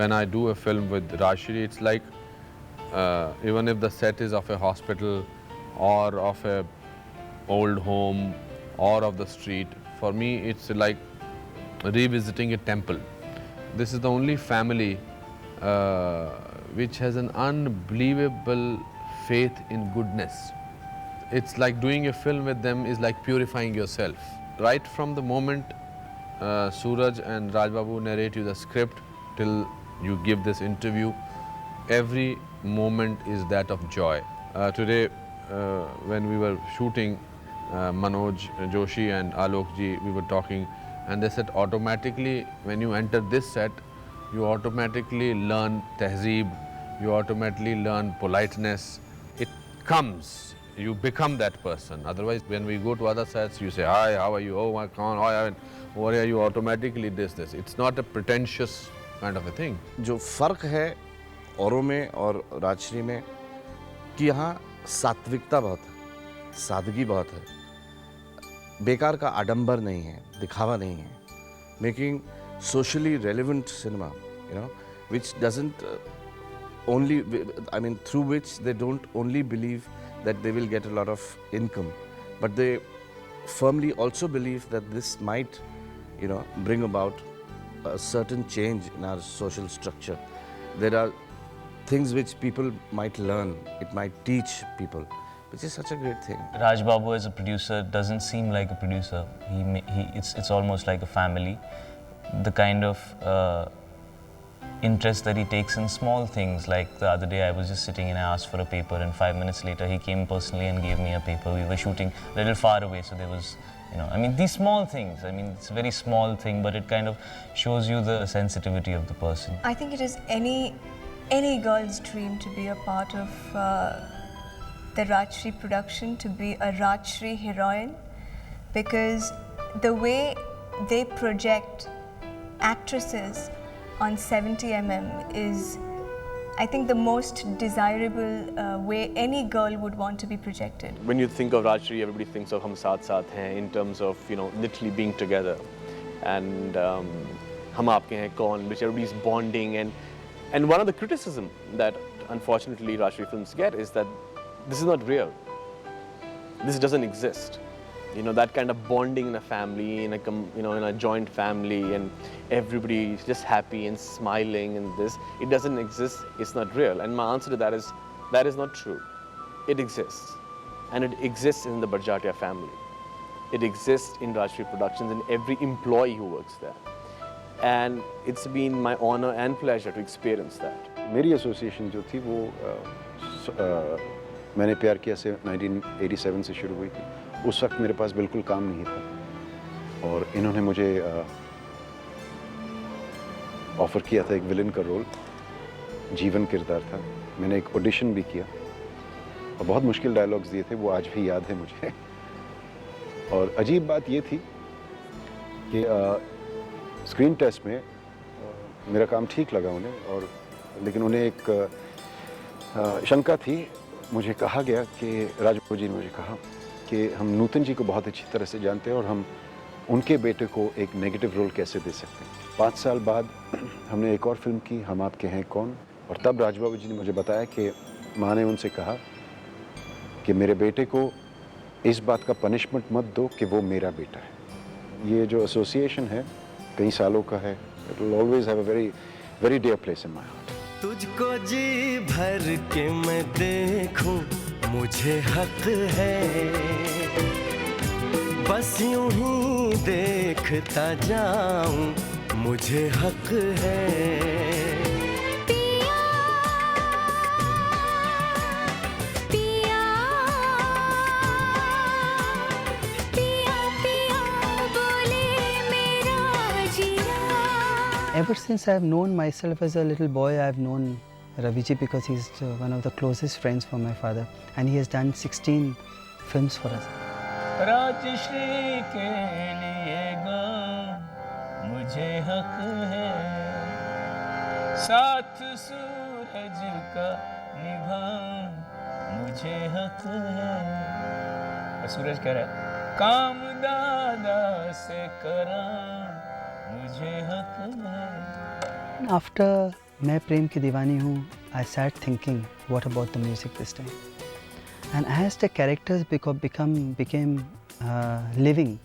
when I do a film with Rajshri, it's like even if the set is of a hospital or of a old home or of the street, for me it's like revisiting a temple. This is the only family which has an unbelievable faith in goodness. It's like doing a film with them is like purifying yourself. Right from the moment Suraj and Raj Babu narrate you the script till you give this interview, every moment is that of joy. Today, when we were shooting, Manoj Joshi and Alok ji, we were talking, and they said automatically when you enter this set, you automatically learn tehzeeb, you automatically learn politeness. It comes, you become that person. Otherwise, when we go to other sets, you say, hi, how are you? Oh my God, over here you automatically this. It's not a pretentious kind of a thing. जो फ़र्क है औरों में और राजश्री में कि यहाँ सात्विकता बहुत है, सादगी बहुत है, बेकार का आडंबर नहीं है, दिखावा नहीं है, making socially relevant cinema, you know, which doesn't only, I mean, through which they don't only believe that they will get a lot of income, but they firmly also believe that this might, you know, bring about a certain change in our social structure. There are things which people might learn, it might teach people, which is such a great thing. Raj Babu as a producer doesn't seem like a producer. It's almost like a family. The kind of interest that he takes in small things, like the other day I was just sitting and I asked for a paper, and 5 minutes later he came personally and gave me a paper. We were shooting a little far away, so there was, you know, I mean, these small things, I mean, it's a very small thing, but it kind of shows you the sensitivity of the person. I think it is any girl's dream to be a part of the Rajshri production, to be a Rajshri heroine, because the way they project actresses on 70mm is, I think, the most desirable way any girl would want to be projected. When you think of Rajshri, everybody thinks of Hum Saath Saath Hain in terms of, you know, literally being together, and Hum Aapke Hain Kaun, which everybody's bonding, and one of the criticism that unfortunately Rajshri films get is that this is not real. This doesn't exist. You know, that kind of bonding in a family, in a joint family, and everybody is just happy and smiling, and this, it doesn't exist. It's not real. And my answer to that is not true. It exists, and it exists in the Barjatia family. It exists in Rajshri Productions and every employee who works there. And it's been my honor and pleasure to experience that. मेरी association जो थी वो मैंने प्यार किया से 1987 से शुरू हुई थी. उस वक्त मेरे पास बिल्कुल काम नहीं था और इन्होंने मुझे ऑफ़र किया था एक विलन का रोल. जीवन किरदार था. मैंने एक ऑडिशन भी किया और बहुत मुश्किल डायलॉग्स दिए थे, वो आज भी याद है मुझे. और अजीब बात ये थी कि स्क्रीन टेस्ट में मेरा काम ठीक लगा उन्हें, और लेकिन उन्हें एक शंका थी. मुझे कहा गया कि राजबाबू जी ने मुझे कहा कि हम नूतन जी को बहुत अच्छी तरह से जानते हैं और हम उनके बेटे को एक नेगेटिव रोल कैसे दे सकते हैं. 5 साल बाद हमने एक और फिल्म की, हम आपके हैं कौन, और तब राजबाबू जी ने मुझे बताया कि माँ ने उनसे कहा कि मेरे बेटे को इस बात का पनिशमेंट मत दो कि वो मेरा बेटा है. ये जो एसोसिएशन है कई सालों का है. It will always have a very very dear place in my heart. तुझको जी भर के मैं देखूं मुझे हक है, बस यूं ही देखता जाऊं मुझे हक है. Ever since I've known myself as a little boy, I've known Raviji because he's one of the closest friends for my father, and he has done 16 films for us. Rajshree के लिए गाऊं मुझे हक है, साथ सूरज का निभाऊं मुझे हक है. और सूरज कह रहा है काम दादा से कराऊं मुझे हक है. After मैं प्रेम की दीवानी हूँ, I sat thinking, what about the music this time? And as the characters became living,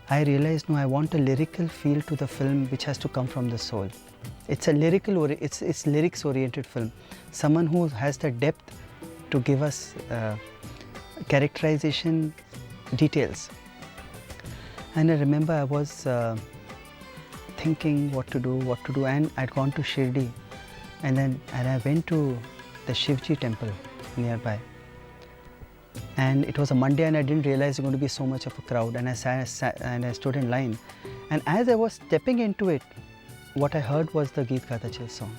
I realized, no, I want a lyrical feel to the film which has to come from the soul. It's a it's lyrics oriented film. Someone who has the depth to give us characterization details. And I remember I was thinking what to do, and I'd gone to Shirdi, and I went to the Shivji temple nearby. And it was a Monday, and I didn't realize there was going to be so much of a crowd. And I stood in line, and as I was stepping into it, what I heard was the Geet Gata Chal song.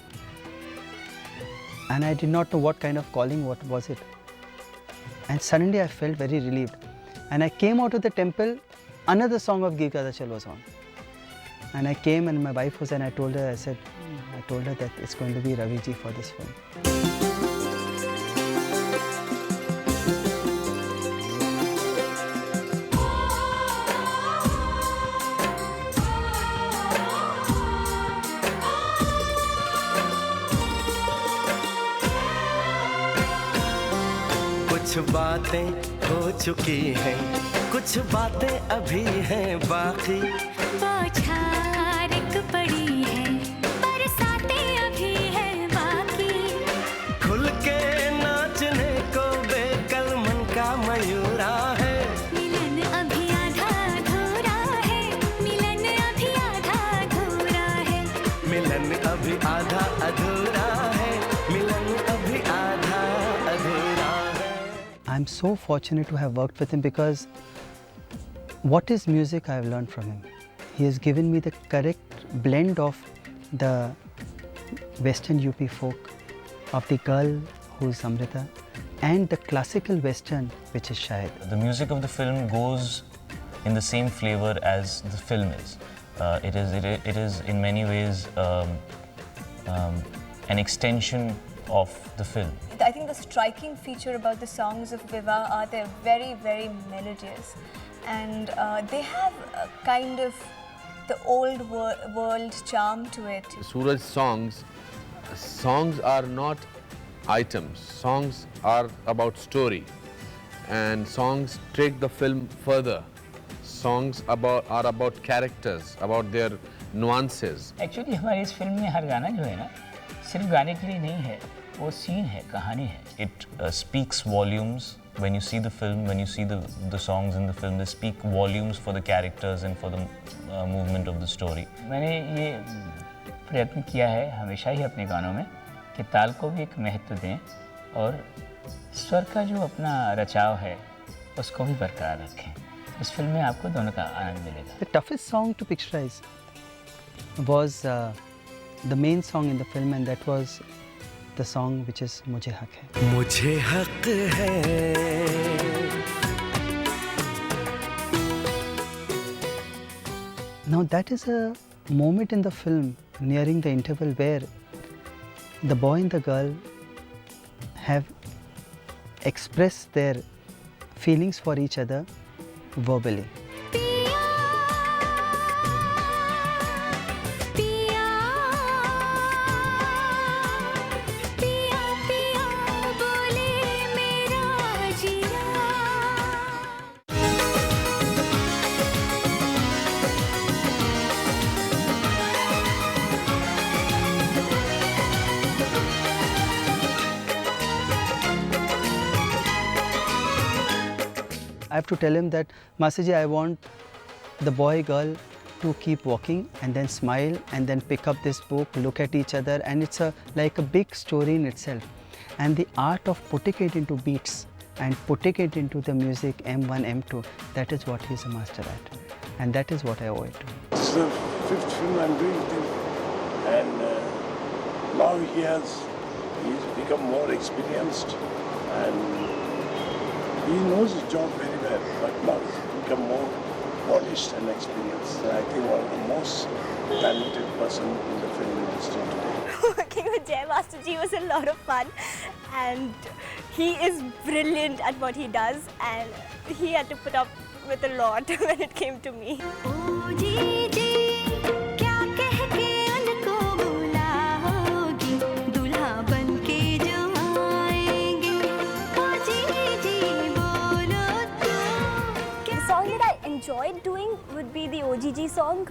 And I did not know what kind of calling, what was it. And suddenly I felt very relieved. And I came out of the temple, another song of Geet Gata Chal was on. And I came, and my wife was, and I told her that it's going to be Ravi ji for this film. कुछ बातें हो चुकी हैं, कुछ बातें अभी हैं बाकी। बौछार एक पड़ी है, बरसातें अभी हैं बाकी। खुल के नाचने को बेकल मन का मयूरा है। मिलन अभी आधा अधूरा है, मिलन अभी आधा अधूरा है। मिलन अभी आधा अधूरा है, मिलन अभी आधा अधूरा है। I'm so fortunate to have worked with him, because what is music I have learned from him. He has given me the correct blend of the Western UP folk, of the girl who is Amrita, and the classical Western, which is Shahid. The music of the film goes in the same flavor as the film is. It is in many ways an extension of the film. I think the striking feature about the songs of Viva are they're very, very melodious, and they have a kind of the old world charm to it. Suraj's songs are not items. Songs are about story, and songs take the film further. Songs are about characters, about their nuances. Actually हमारी इस film में हर गाना जो है ना, सिर्फ गाने के लिए नहीं है, वो सीन है, कहानी है. It speaks volumes. When you see the film, when you see the songs in the film, they speak volumes for the characters and for the movement of the story. मैंने ये प्रयत्न किया है हमेशा ही अपने गानों में कि ताल को भी एक महत्व दें और स्वर का जो अपना रचाव है उसको भी बरकरार रखें. इस फिल्म में आपको दोनों का आनंद मिलेगा. The toughest song to picturize was the main song in the film, and that was the song which is मुझे हक है. मुझे हक है. Now that is a moment in the film nearing the interval where the boy and the girl have expressed their feelings for each other verbally. I have to tell him that, Masaji, I want the boy girl to keep walking and then smile and then pick up this book, look at each other, and it's like a big story in itself. And the art of putting it into beats and putting it into the music M1, M2, that is what he's a master at. And that is what I owe it to him. This is the 5th film I'm doing with him, and now he's become more experienced, and he knows his job very well, but now he's become more polished and experienced. And I think one of the most talented person in the film industry today. Working with Jai Master Ji was a lot of fun, and he is brilliant at what he does, and he had to put up with a lot when it came to me. ओ जी जी क्या कह के उनको बुलाओगी enjoyed doing would be the OGG song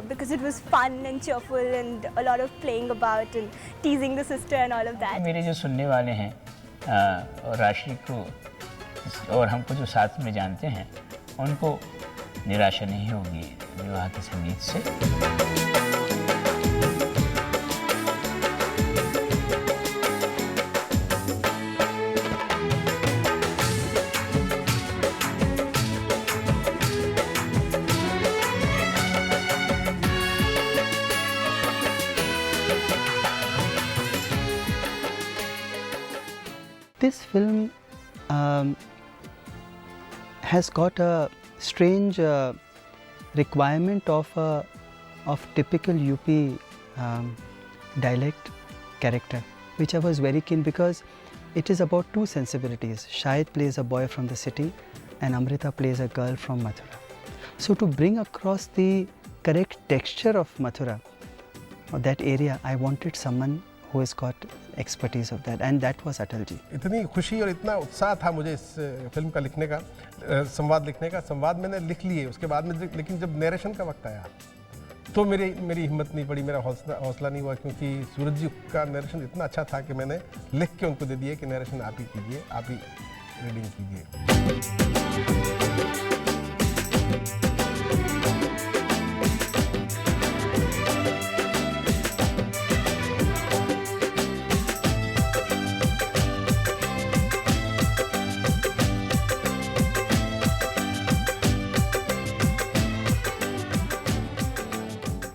because it was fun and cheerful and a lot of playing about and teasing the sister and all of that. मेरे जो सुनने वाले हैं और राशि को और हमको जो साथ में जानते हैं उनको निराशा नहीं होगी विवाह के संगीत से। This film has got a strange requirement of typical UP dialect character, which I was very keen because it is about two sensibilities. Shahid plays a boy from the city and Amrita plays a girl from Mathura. So to bring across the correct texture of Mathura, or that area, I wanted someone who has got expertise of that, and that was Atal ji. इतनी खुशी और इतना उत्साह था मुझे इस film का लिखने का, संवाद लिखने का। संवाद मैंने लिख लिए उसके बाद में, लेकिन जब नरेशन का वक्त आया तो मेरी हिम्मत नहीं पड़ी, मेरा हौसला नहीं हुआ, क्योंकि सूरज जी का नरेशन इतना अच्छा था कि मैंने लिख के उनको दे दिया कि नरेशन आप ही कीजिए, आप ही रीडिंग कीजिए।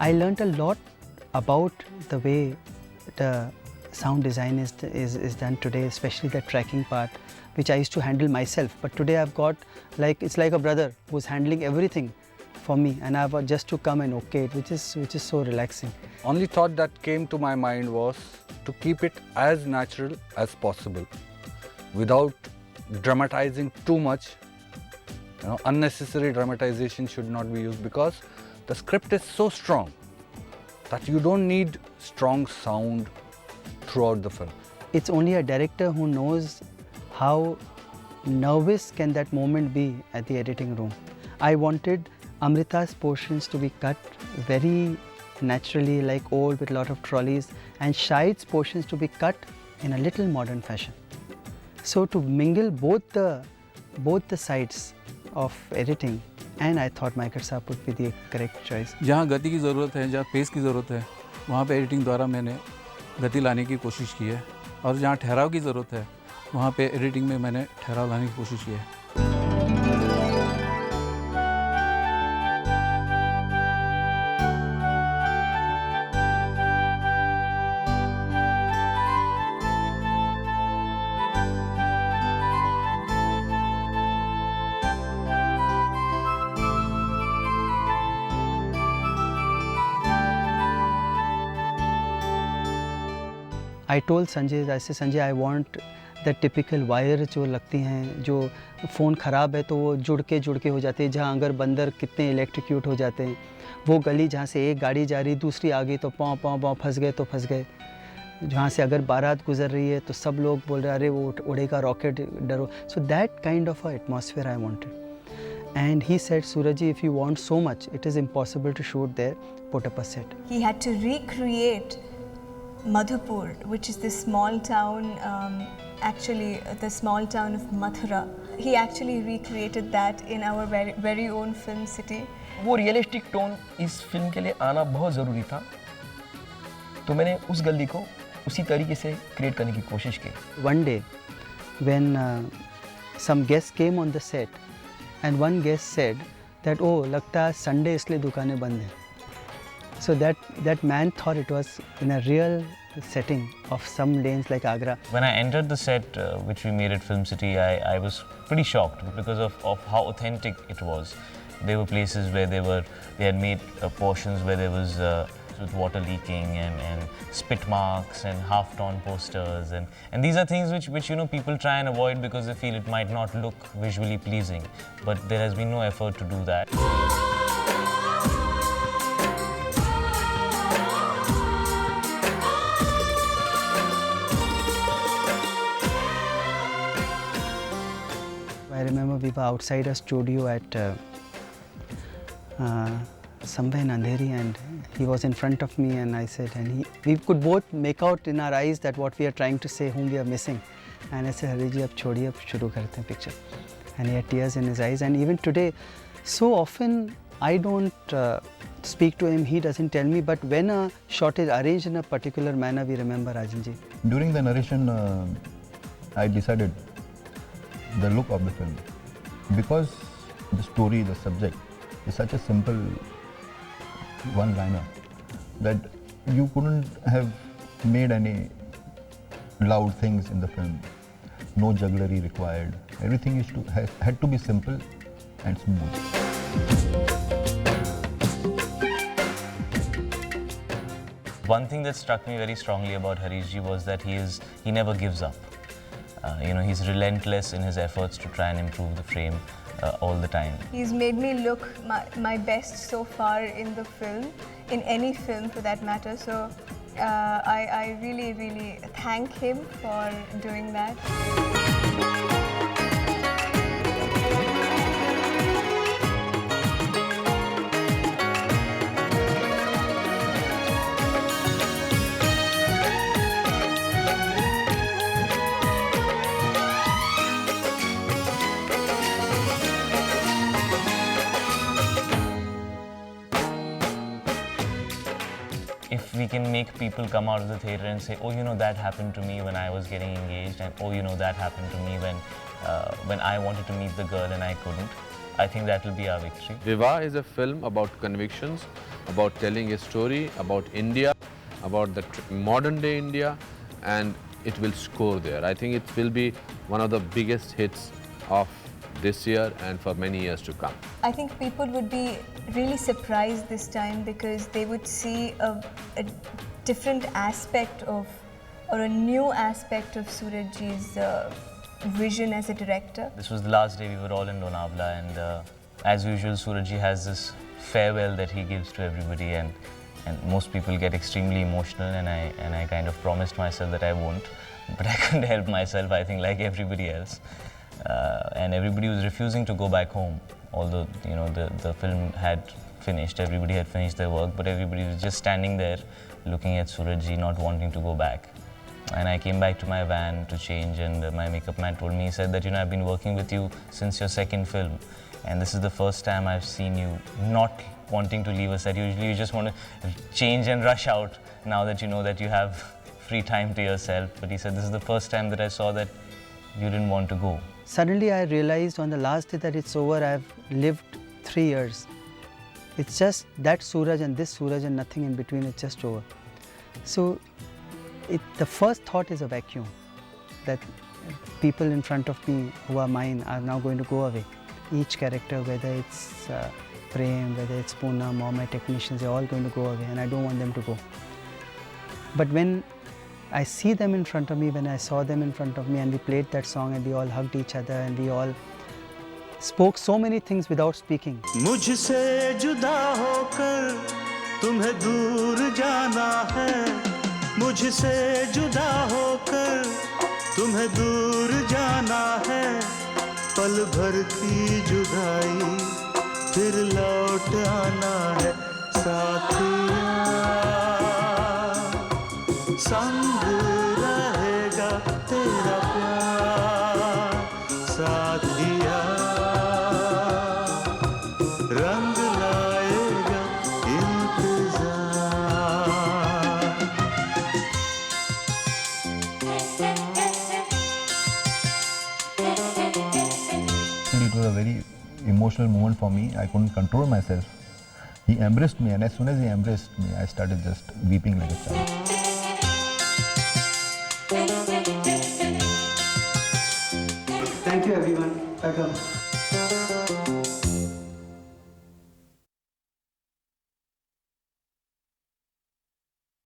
I learnt a lot about the way the sound design is done today, especially the tracking part, which I used to handle myself. But today I've got it's like a brother who's handling everything for me, and I've just to come and okay it, which is so relaxing. Only thought that came to my mind was to keep it as natural as possible, without dramatizing too much. You know, unnecessary dramatization should not be used because the script is so strong that you don't need strong sound throughout the film. It's only a director who knows how nervous can that moment be at the editing room. I wanted Amrita's portions to be cut very naturally, like old with a lot of trolleys, and Shahid's portions to be cut in a little modern fashion. So to mingle both the sides of editing, and I thought Michael Saab would be the correct choice. जहाँ गति की ज़रूरत है, जहाँ pace की ज़रूरत है, वहाँ पे एडिटिंग द्वारा मैंने गति लाने की कोशिश की है, और जहाँ ठहराव की ज़रूरत है, वहाँ पे एडिटिंग में मैंने ठहराव लाने की कोशिश की है। I told Sanjay, I said, Sanjay, I want the typical wire जो लगती हैं, जो फ़ोन ख़राब है तो वो जुड़ के हो जाते हैं, जहाँ अगर बंदर कितने इलेक्ट्रिक्यूट हो जाते हैं, वो गली जहाँ से एक गाड़ी जा रही दूसरी आ गई तो पाँव पाँव पाँव फंस गए तो फंस गए, जहाँ से अगर बारात गुजर रही है तो सब लोग बोल रहे अरे वो उड़ेगा रॉकेट डरो. So that kind of a atmosphere I wanted. And he said, Surajji, if you want so much, it is impossible to shoot there, put up a set. He had to recreate Madhupur, which is this small town, the small town of Mathura. He actually recreated that in our very own film city. वो realistic tone इस film के लिए आना बहुत ज़रूरी था, तो मैंने उस गली को उसी तरीके से क्रिएट करने की कोशिश की. One day, when some guests came on the set, and one guest said that, oh, लगता है Sunday इसलिए दुकानें बंद हैं. So that man thought it was in a real setting of some lanes like Agra. When I entered the set, which we made at Film City, I was pretty shocked because of how authentic it was. There were places where they had made portions where there was with water leaking and spit marks and half-torn posters, and these are things which you know people try and avoid because they feel it might not look visually pleasing, but there has been no effort to do that. I remember we were outside a studio at somewhere in Andheri, and he was in front of me, and I said, and we could both make out in our eyes that what we are trying to say, whom we are missing. And I said, Hari ji, ab chhodiye, ab shuru karte hain picture. And he had tears in his eyes. And even today, so often I don't speak to him, he doesn't tell me, but when a shot is arranged in a particular manner, we remember Rajan ji. During the narration, I decided the look of the film, because the story, the subject is such a simple one-liner that you couldn't have made any loud things in the film. No jugglery required. Everything had to be simple and smooth. One thing that struck me very strongly about Harish ji was that he never gives up. He's relentless in his efforts to try and improve the frame all the time. He's made me look my best so far in the film, in any film for that matter. So I really, really thank him for doing that. If we can make people come out of the theatre and say, oh, that happened to me when I was getting engaged, and oh, that happened to me when I wanted to meet the girl and I couldn't, I think that will be our victory. Viva is a film about convictions, about telling a story about India, about the modern day India, and it will score there. I think it will be one of the biggest hits of this year and for many years to come. I think people would be really surprised this time because they would see a different aspect of, or a new aspect of Suraj ji's vision as a director. This was the last day we were all in Lonavala, and as usual, Suraj ji has this farewell that he gives to everybody, and most people get extremely emotional, and I kind of promised myself that I won't, but I couldn't help myself, I think, like everybody else. And everybody was refusing to go back home, although the film had finished, everybody had finished their work, but everybody was just standing there looking at Suraj ji, not wanting to go back. And I came back to my van to change, and my makeup man told me, he said that, I've been working with you since your second film, and this is the first time I've seen you not wanting to leave a set. Usually you just want to change and rush out now that you know that you have free time to yourself. But he said, this is the first time that I saw that you didn't want to go. Suddenly I realized on the last day that it's over. I've lived 3 years. It's just that Suraj and this Suraj and nothing in between. It's just over. So the first thought is a vacuum, that people in front of me who are mine are now going to go away. Each character, whether it's Prem, whether it's Poonam or my technicians, they're all going to go away, and I don't want them to go. But when I see them in front of me, when I saw them in front of me, and we played that song and we all hugged each other and we all spoke so many things without speaking. मुझसे जुदा होकर तुम्हें दूर जाना है, मुझसे जुदा होकर तुम्हें दूर जाना है, पल भर की जुदाई फिर लौट आना है, साथिया संग रहेगा तेरा प्यार, साथिया रंग लाएगा इंतजार. It was a very emotional moment for me. I couldn't control myself. He embraced me, and as soon as he embraced me, I started just weeping like a child. Thank you everyone. Welcome.